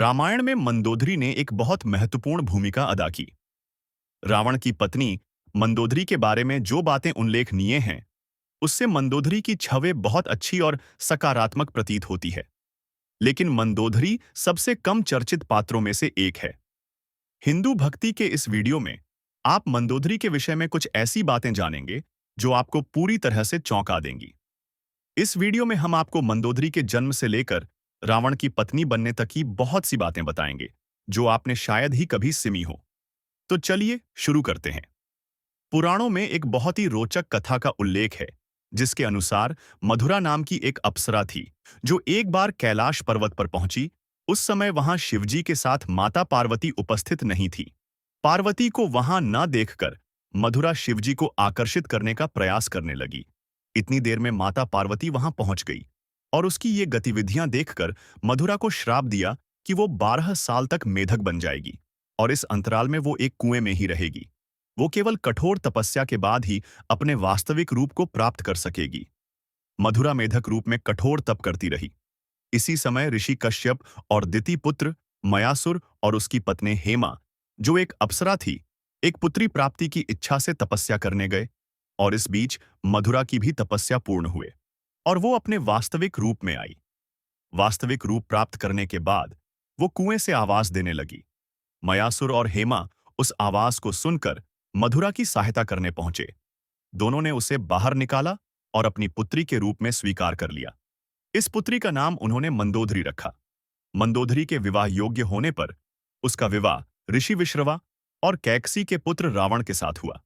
रामायण में मंदोदरी ने एक बहुत महत्वपूर्ण भूमिका अदा की। रावण की पत्नी मंदोदरी के बारे में जो बातें उल्लेखनीय हैं, उससे मंदोदरी की छवि बहुत अच्छी और सकारात्मक प्रतीत होती है। लेकिन मंदोदरी सबसे कम चर्चित पात्रों में से एक है। हिंदू भक्ति के इस वीडियो में आप मंदोदरी के विषय में कुछ ऐसी बातें जानेंगे जो आपको पूरी तरह से चौंका देंगी। इस वीडियो में हम आपको मंदोदरी के जन्म से लेकर रावण की पत्नी बनने तक की बहुत सी बातें बताएंगे, जो आपने शायद ही कभी सुनी हो। तो चलिए शुरू करते हैं। पुराणों में एक बहुत ही रोचक कथा का उल्लेख है, जिसके अनुसार मधुरा नाम की एक अप्सरा थी, जो एक बार कैलाश पर्वत पर पहुंची। उस समय वहां शिवजी के साथ माता पार्वती उपस्थित नहीं थी। पार्वती को वहां न देखकर मधुरा शिवजी को आकर्षित करने का प्रयास करने लगी। इतनी देर में माता पार्वती वहां पहुंच गई और उसकी ये गतिविधियां देखकर मधुरा को श्राप दिया कि वो 12 साल तक मेढक बन जाएगी और इस अंतराल में वो एक कुएं में ही रहेगी। वो केवल कठोर तपस्या के बाद ही अपने वास्तविक रूप को प्राप्त कर सकेगी। मधुरा मेढक रूप में कठोर तप करती रही। इसी समय ऋषि कश्यप और दिति पुत्र मयासुर और उसकी पत्नी हेमा, जो एक अप्सरा थी, एक पुत्री प्राप्ति की इच्छा से तपस्या करने गए। और इस बीच मधुरा की भी तपस्या पूर्ण हुए और वो अपने वास्तविक रूप में आई। वास्तविक रूप प्राप्त करने के बाद वो कुएं से आवाज देने लगी। मयासुर और हेमा उस आवाज को सुनकर मधुरा की सहायता करने पहुंचे। दोनों ने उसे बाहर निकाला और अपनी पुत्री के रूप में स्वीकार कर लिया। इस पुत्री का नाम उन्होंने मंदोदरी रखा। मंदोदरी के विवाह योग्य होने पर उसका विवाह ऋषि विश्रवा और कैकसी के पुत्र रावण के साथ हुआ।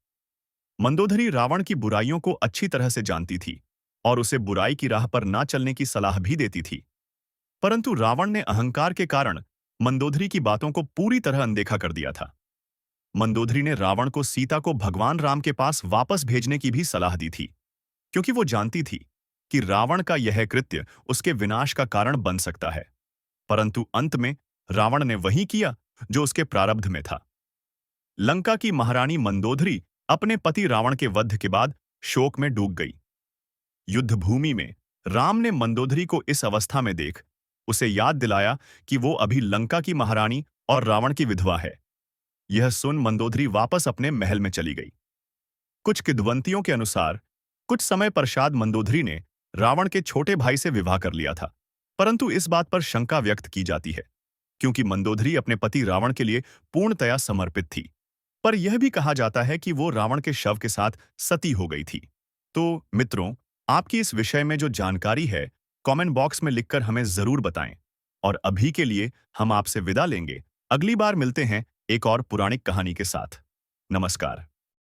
मंदोदरी रावण की बुराइयों को अच्छी तरह से जानती थी और उसे बुराई की राह पर ना चलने की सलाह भी देती थी। परंतु रावण ने अहंकार के कारण मंदोदरी की बातों को पूरी तरह अनदेखा कर दिया था। मंदोदरी ने रावण को सीता को भगवान राम के पास वापस भेजने की भी सलाह दी थी, क्योंकि वो जानती थी कि रावण का यह कृत्य उसके विनाश का कारण बन सकता है। परंतु अंत में रावण ने वही किया जो उसके प्रारब्ध में था। लंका की महारानी मंदोदरी अपने पति रावण के वध के बाद शोक में डूब गई। युद्ध भूमि में राम ने मंदोदरी को इस अवस्था में देख उसे याद दिलाया कि वो अभी लंका की महारानी और रावण की विधवा है। यह सुन मंदोदरी वापस अपने महल में चली गई। कुछ किंवदंतियों के अनुसार कुछ समय पश्चात मंदोदरी ने रावण के छोटे भाई से विवाह कर लिया था, परंतु इस बात पर शंका व्यक्त की जाती है, क्योंकि मंदोदरी अपने पति रावण के लिए पूर्णतया समर्पित थी। पर यह भी कहा जाता है कि वो रावण के शव के साथ सती हो गई थी। तो मित्रों, आपकी इस विषय में जो जानकारी है, कमेंट बॉक्स में लिखकर हमें जरूर बताएं। और अभी के लिए हम आपसे विदा लेंगे। अगली बार मिलते हैं एक और पौराणिक कहानी के साथ। नमस्कार।